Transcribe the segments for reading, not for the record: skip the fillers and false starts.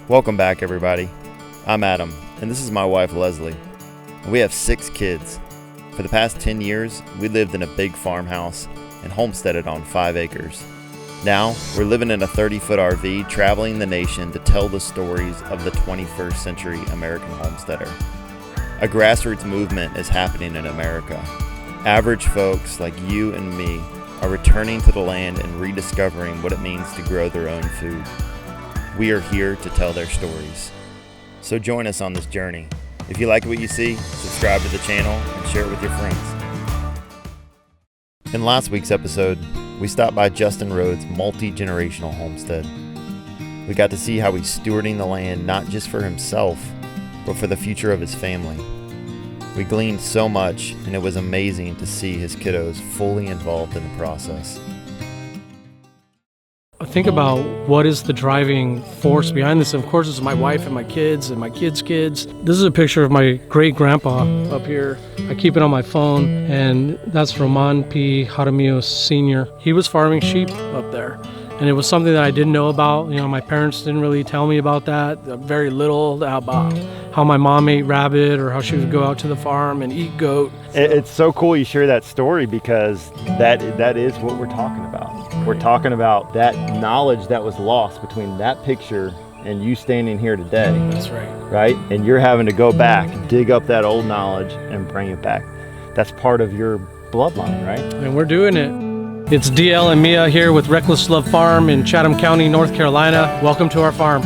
Welcome back, everybody. I'm Adam, and this is my wife, Leslie. We have 6 kids. For the past 10 years, we lived in a big farmhouse and homesteaded on 5 acres. Now, we're living in a 30-foot RV, traveling the nation to tell the stories of the 21st century American homesteader. A grassroots movement is happening in America. Average folks like you and me are returning to the land and rediscovering what it means to grow their own food. We are here to tell their stories. So join us on this journey. If you like what you see, subscribe to the channel and share it with your friends. In last week's episode, we stopped by Justin Rhodes' multi-generational homestead. We got to see how he's stewarding the land not just for himself, but for the future of his family. We gleaned so much, and it was amazing to see his kiddos fully involved in the process. Think about what is the driving force behind this. Of course, it's my wife and my kids and my kids' kids. This is a picture of my great-grandpa up here. I keep it on my phone, and that's Roman P. Jaramillo Sr. He was farming sheep up there, and it was something that I didn't know about. You know, my parents didn't really tell me about that. Very little about how my mom ate rabbit or how she would go out to the farm and eat goat. It's so cool you share that story because that is what we're talking about. We're talking about that knowledge that was lost between that picture and you standing here today. That's right. Right? And you're having to go back, dig up that old knowledge and bring it back. That's part of your bloodline, right? And we're doing it. It's DL and Mia here with Reckless Love Farm in Chatham County, North Carolina. Welcome to our farm.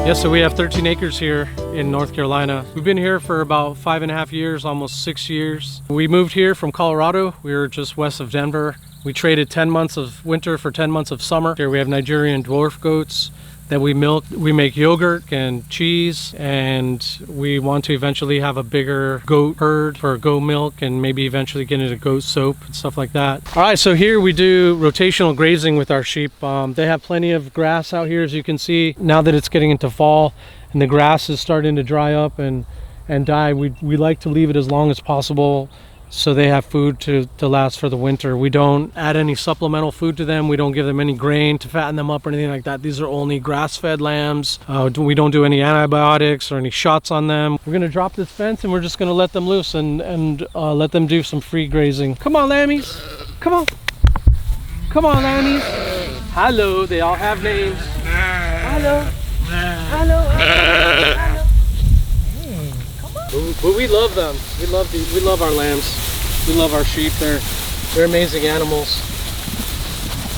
Yes, so we have 13 acres here in North Carolina. We've been here for about 5.5 years, almost 6 years. We moved here from Colorado. We were just west of Denver. We traded 10 months of winter for 10 months of summer. Here we have Nigerian dwarf goats that we milk. We make yogurt and cheese, and we want to eventually have a bigger goat herd for goat milk and maybe eventually get into goat soap and stuff like that. All right, so here we do rotational grazing with our sheep. They have plenty of grass out here, as you can see. Now that it's getting into fall and the grass is starting to dry up and die, we like to leave it as long as possible so they have food to last for the winter. We don't add any supplemental food to them. We don't give them any grain to fatten them up or anything like that. These are only grass-fed lambs. We don't do any antibiotics or any shots on them. We're gonna drop this fence and we're just gonna let them loose and let them do some free grazing. Come on, lammies. Come on. Come on, lammies. Hello, they all have names. Hello. Hello. Hello. But we love them. We love our lambs. We love our sheep. They're amazing animals.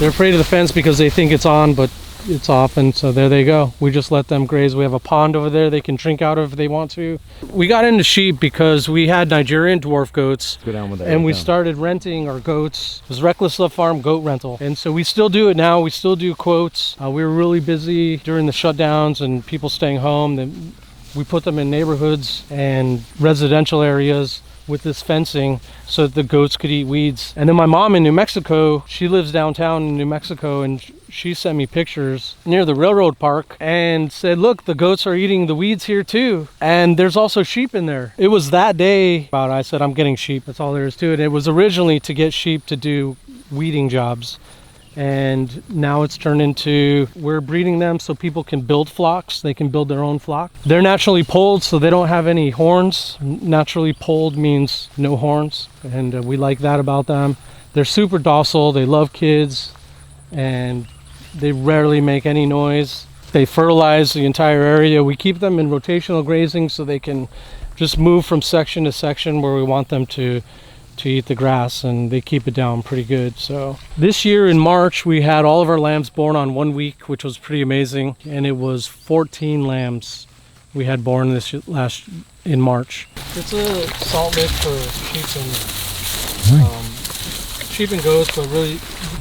They're afraid of the fence because they think it's on, but it's off, and so there they go. We just let them graze. We have a pond over there they can drink out of if they want to. We got into sheep because we had Nigerian dwarf goats. Go down with that. And we started renting our goats. It was Reckless Love Farm goat rental. And so we still do it now. We still do quotes. We were really busy during the shutdowns and people staying home. We put them in neighborhoods and residential areas with this fencing so that the goats could eat weeds. And then my mom in New Mexico, she lives downtown in New Mexico, and she sent me pictures near the railroad park and said, look, the goats are eating the weeds here too. And there's also sheep in there. It was that day I said, I'm getting sheep. That's all there is to it. It was originally to get sheep to do weeding jobs. And now it's turned into, we're breeding them so people can build flocks. They can build their own flock. They're naturally polled, so they don't have any horns. Naturally polled means no horns, and we like that about them. They're super docile, they love kids, and they rarely make any noise. They fertilize the entire area. We keep them in rotational grazing so they can just move from section to section where we want them to eat the grass, and they keep it down pretty good. So this year in March we had all of our lambs born on 1 week, which was pretty amazing, and it was 14 lambs we had born in March. It's a salt lick for sheep and goats, but really.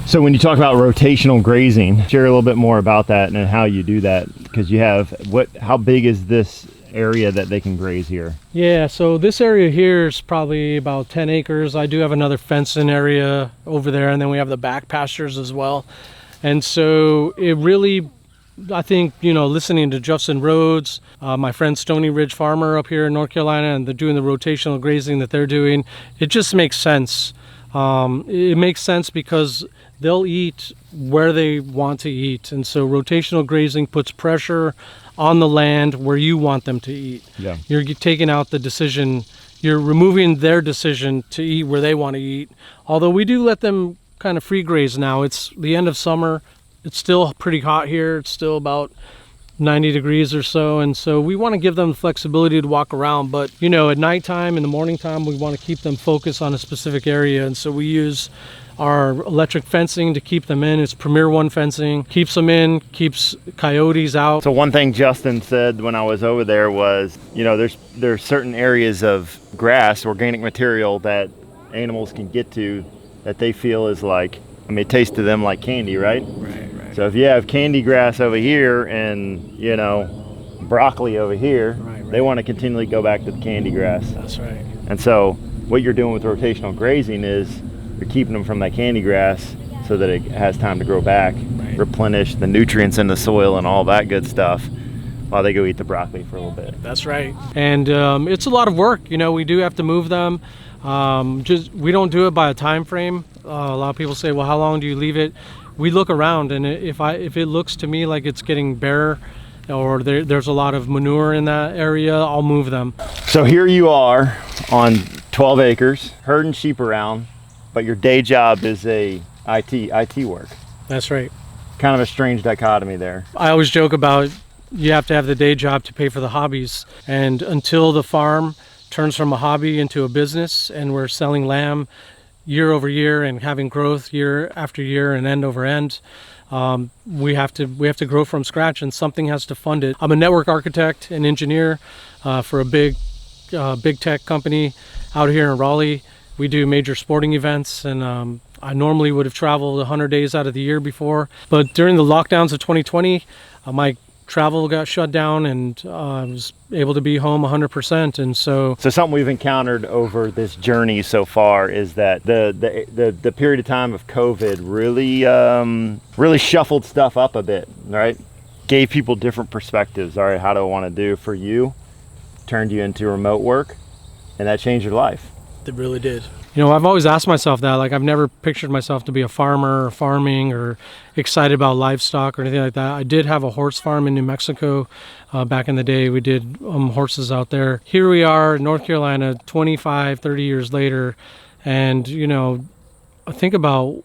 So when you talk about rotational grazing, share a little bit more about that and how you do that, because you have how big is this area that they can graze here? Yeah, so this area here is probably about 10 acres. I do have another fencing area over there, and then we have the back pastures as well. And so it really, I think, you know, listening to Justin Rhodes, my friend Stony Ridge Farmer up here in North Carolina, and they're doing the rotational grazing that they're doing, it just makes sense. It makes sense because they'll eat where they want to eat. And so rotational grazing puts pressure on the land where you want them to eat. Yeah. You're taking out the decision, you're removing their decision to eat where they want to eat. Although we do let them kind of free graze now. It's the end of summer. It's still pretty hot here. It's still about 90 degrees or so, and so we want to give them flexibility to walk around, but you know, at nighttime, in the morning time, we want to keep them focused on a specific area, and so we use our electric fencing to keep them in. It's Premier One fencing, keeps them in, keeps coyotes out. So one thing Justin said when I was over there was, you know, there's certain areas of grass, organic material that animals can get to that they feel is like, I mean, it tastes to them like candy, right? Right. So if you have candy grass over here and, you know, broccoli over here, Right. they want to continually go back to the candy grass. That's right. And so what you're doing with rotational grazing is you're keeping them from that candy grass so that it has time to grow back, Right. replenish the nutrients in the soil and all that good stuff while they go eat the broccoli for a little bit. That's right. And it's a lot of work. You know, we do have to move them. We don't do it by a time frame. A lot of people say, well, how long do you leave it? We look around, and if it looks to me like it's getting bare or there's a lot of manure in that area, I'll move them. So here you are on 12 acres, herding sheep around, but your day job is IT work. That's right. Kind of a strange dichotomy there. I always joke about you have to have the day job to pay for the hobbies, and until the farm turns from a hobby into a business and we're selling lamb year over year and having growth year after year and end over end, we have to grow from scratch, and something has to fund it. I'm a network architect and engineer for a big tech company out here in Raleigh. We do major sporting events, and I normally would have traveled 100 days out of the year before, but during the lockdowns of 2020, my travel got shut down, and I was able to be home 100%. And so something we've encountered over this journey so far is that the period of time of COVID really shuffled stuff up a bit, right? Gave people different perspectives. All right, how do I want to do for you? Turned you into remote work, and that changed your life. it really did. You know, I've always asked myself that. Like, I've never pictured myself to be a farmer or farming or excited about livestock or anything like that. I did have a horse farm in New Mexico back in the day. We did horses out there. Here we are in North Carolina 25, 30 years later. And, you know, I think about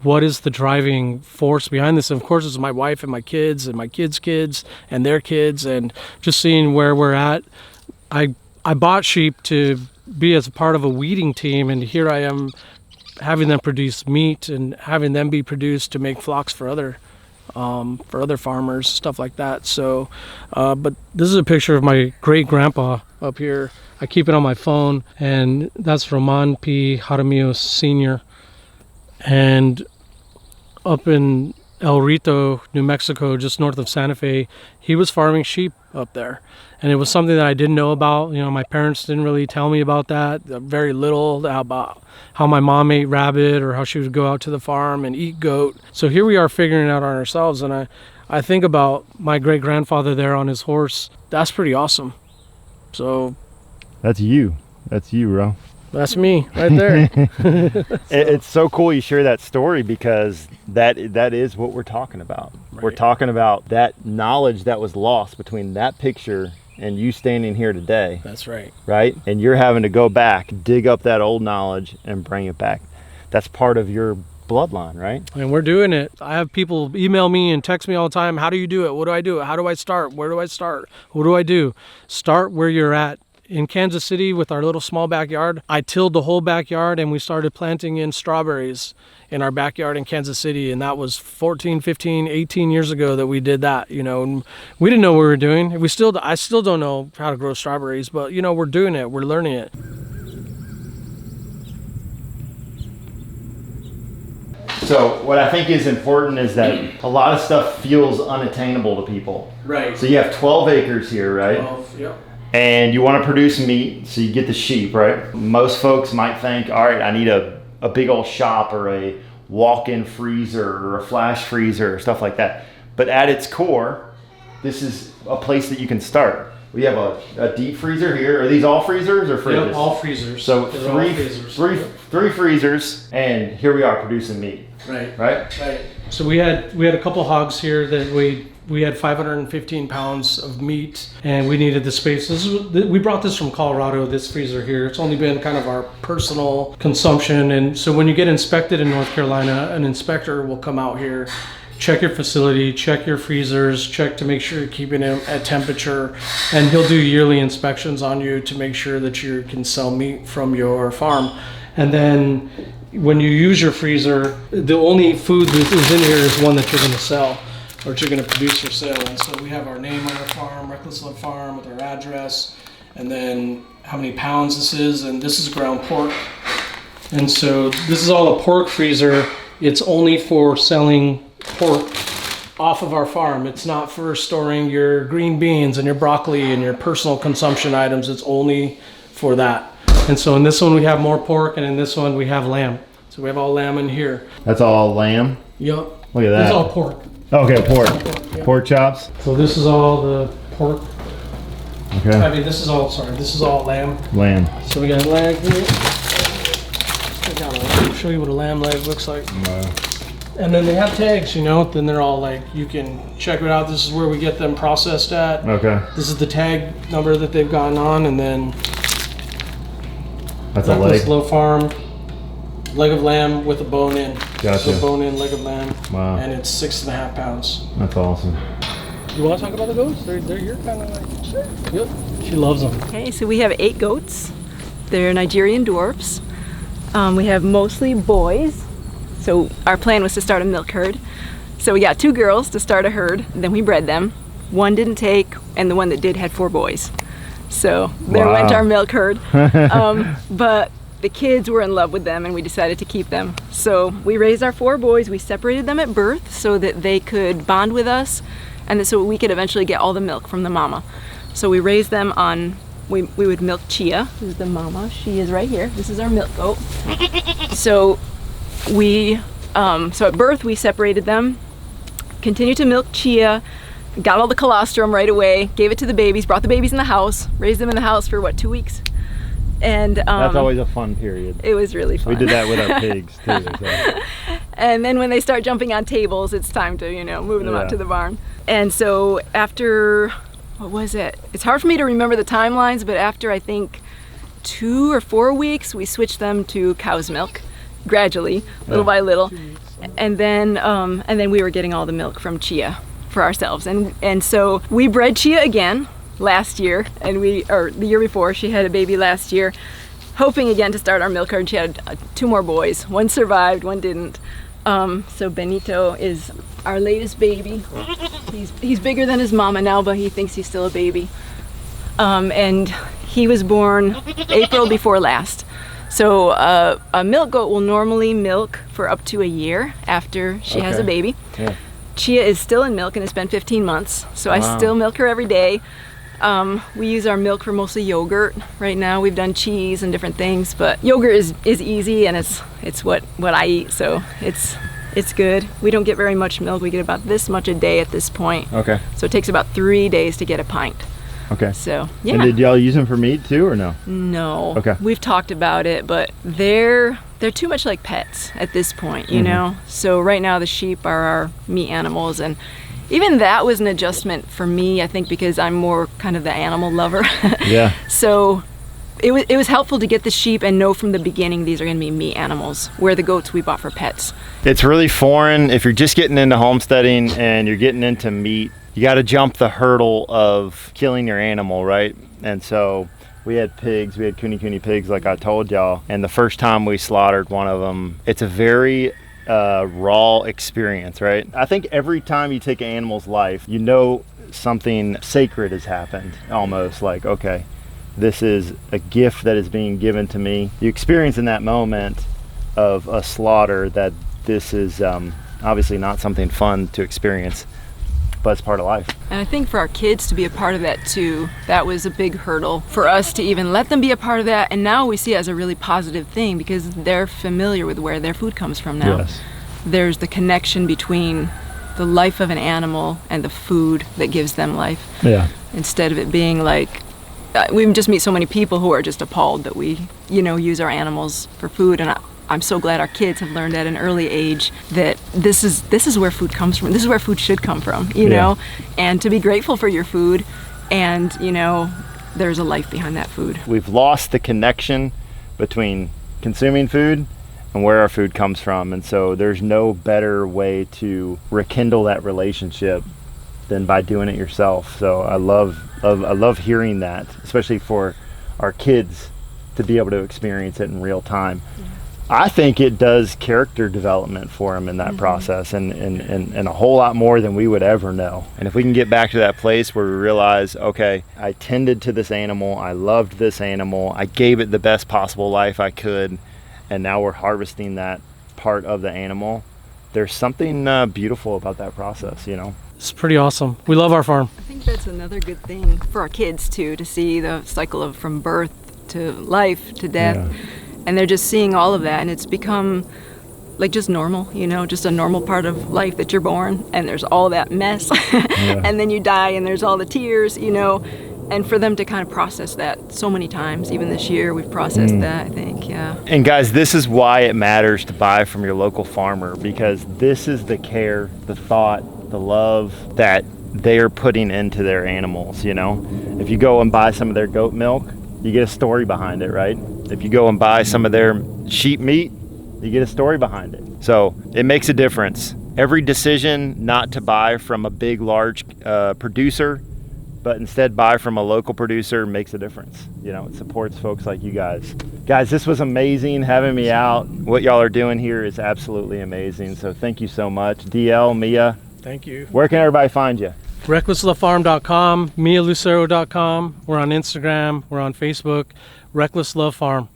what is the driving force behind this. And of course, it's my wife and my kids and my kids' kids and their kids, and just seeing where we're at. I bought sheep to be as a part of a weeding team, and here I am having them produce meat and having them be produced to make flocks for other farmers, stuff like that. So, but this is a picture of my great grandpa up here. I keep it on my phone, and that's Roman P. Jaramillo Sr. And up in El Rito, New Mexico, just north of Santa Fe, he was farming sheep up there. And it was something that I didn't know about. You know, my parents didn't really tell me about that. Very little about how my mom ate rabbit or how she would go out to the farm and eat goat. So here we are figuring it out on ourselves. And I think about my great-grandfather there on his horse. That's pretty awesome. So that's you, Ro. That's me right there. It's so cool you share that story, because that is what we're talking about. Right. We're talking about that knowledge that was lost between that picture and you standing here today. That's right. Right? And you're having to go back, dig up that old knowledge and bring it back. That's part of your bloodline, right? And we're doing it. I have people email me and text me all the time. How do you do it? What do I do? How do I start? Where do I start? What do I do? Start where you're at. In Kansas City, with our little small backyard, I tilled the whole backyard, and we started planting in strawberries in our backyard in Kansas City. And that was 14, 15, 18 years ago that we did that, you know. And we didn't know what we were doing. I still don't know how to grow strawberries, but, you know, we're doing it. We're learning it. So what I think is important is that a lot of stuff feels unattainable to people. Right. So you have 12 acres here, right? 12, yep. And you want to produce meat, so you get the sheep, right? Most folks might think, all right, I need a big old shop or a walk-in freezer or a flash freezer or stuff like that. But at its core, this is a place that you can start. We have a deep freezer here. Are these all freezers or fridges? Yep, all freezers. So They're all freezers. three freezers, and here we are producing meat. Right. Right. Right. So we had a couple hogs here that we had 515 pounds of meat, and we needed the space. We brought this from Colorado, this freezer here. It's only been kind of our personal consumption. And so when you get inspected in North Carolina, an inspector will come out here, check your facility, check your freezers, check to make sure you're keeping them at temperature, and he'll do yearly inspections on you to make sure that you can sell meat from your farm. And then when you use your freezer, the only food that is in here is one that you're going to sell, or that you're going to produce for sale. And so we have our name on our farm, Reckless Love Farm, with our address, and then how many pounds this is, and this is ground pork. And so this is all a pork freezer. It's only for selling pork off of our farm. It's not for storing your green beans and your broccoli and your personal consumption items. It's only for that. And so in this one we have more pork, and in this one we have lamb. So we have all lamb in here. That's all lamb? Yup. Look at that. It's all pork. Okay, pork. Yep. Pork chops. So this is all the pork. Okay. I mean, this is all lamb. Lamb. So we got leg here. I'll show you what a lamb leg looks like. And then they have tags, you know, then they're all like, you can check it out. This is where we get them processed at. Okay. This is the tag number that they've gotten on, and then that's a leg. Slow Farm, leg of lamb with a bone in. Gotcha. So bone in, leg of lamb. Wow. And it's 6.5 pounds. That's awesome. You want to talk about the goats? They're you're kind of like, sure. Yep. She loves them. Okay, so we have 8 goats. They're Nigerian dwarfs. We have mostly boys. So our plan was to start a milk herd. So we got 2 girls to start a herd, then we bred them. One didn't take, and the one that did had 4 boys. So there went our milk herd. But the kids were in love with them, and we decided to keep them. So we raised our 4 boys. We separated them at birth so that they could bond with us, and so we could eventually get all the milk from the mama. So we raised them on, we would milk Chia. This is the mama. She is right here. This is our milk goat. So so at birth we separated them, continued to milk Chia, got all the colostrum right away, gave it to the babies, brought the babies in the house, raised them in the house for what, 2 weeks? And that's always a fun period. It was really fun. We did that with our pigs too. So. And then when they start jumping on tables, it's time to, you know, move them out to the barn. And so after, what was it? It's hard for me to remember the timelines, but after I think 2 or 4 weeks, we switched them to cow's milk, gradually, little by little. And then we were getting all the milk from Chia for ourselves. And so we bred Chia again last year, or the year before. She had a baby last year, hoping again to start our milk herd. She had 2 more boys. One survived, one didn't. So Benito is our latest baby. He's bigger than his mama now, but he thinks he's still a baby. And he was born April before last. So a milk goat will normally milk for up to a year after she has a baby. Yeah. Chia is still in milk, and it's been 15 months. So I still milk her every day. We use our milk for mostly yogurt right now. We've done cheese and different things, but yogurt is easy, and it's what I eat, so it's good. We don't get very much milk. We get about this much a day at this point. Okay. So it takes about 3 days to get a pint. Okay. So yeah. And did y'all use them for meat too, or no? No. Okay. We've talked about it, but they're too much like pets at this point, you know? So right now the sheep are our meat animals, and even that was an adjustment for me, I think, because I'm more kind of the animal lover. Yeah. So it was helpful to get the sheep and know from the beginning these are going to be meat animals, where the goats we bought for pets. It's really foreign if you're just getting into homesteading and you're getting into meat. You got to jump the hurdle of killing your animal, right? And so we had pigs, we had kune pigs like I told y'all, and the first time we slaughtered one of them, it's a very raw experience, right? I think every time you take an animal's life, you know something sacred has happened, almost like, okay, this is a gift that is being given to me. You experience in that moment of a slaughter that this is obviously not something fun to experience, but it's part of life. And I think for our kids to be a part of that too, that was a big hurdle for us to even let them be a part of that. And now we see it as a really positive thing because they're familiar with where their food comes from now. Yes. There's the connection between the life of an animal and the food that gives them life. Yeah. Instead of it being like, we just meet so many people who are just appalled that we, use our animals for food. And I'm so glad our kids have learned at an early age that this is where food comes from. This is where food should come from, you know, and to be grateful for your food, and there's a life behind that food. We've lost the connection between consuming food and where our food comes from, and so there's no better way to rekindle that relationship than by doing it yourself. So I love hearing that, especially for our kids to be able to experience it in real time. I think it does character development for them in that process, and a whole lot more than we would ever know. And if we can get back to that place where we realize, okay, I tended to this animal, I loved this animal, I gave it the best possible life I could, and now we're harvesting that part of the animal, there's something beautiful about that process, It's pretty awesome. We love our farm. I think that's another good thing for our kids too, to see the cycle of from birth to life to death. Yeah. And they're just seeing all of that, and it's become like just normal, just a normal part of life, that you're born and there's all that mess and then you die and there's all the tears, and for them to kind of process that so many times, even this year we've processed that, I think. And guys, this is why it matters to buy from your local farmer, because this is the care, the thought, the love that they're putting into their animals. If you go and buy some of their goat milk, you get a story behind it, right? If you go and buy some of their sheep meat, you get a story behind it. So it makes a difference. Every decision not to buy from a big, large producer, but instead buy from a local producer, makes a difference. It supports folks like you guys. Guys, this was amazing having me out. What y'all are doing here is absolutely amazing. So thank you so much. DL, Mia. Thank you. Where can everybody find you? RecklessLoveFarm.com, MiaLucero.com. We're on Instagram. We're on Facebook. Reckless Love Farm.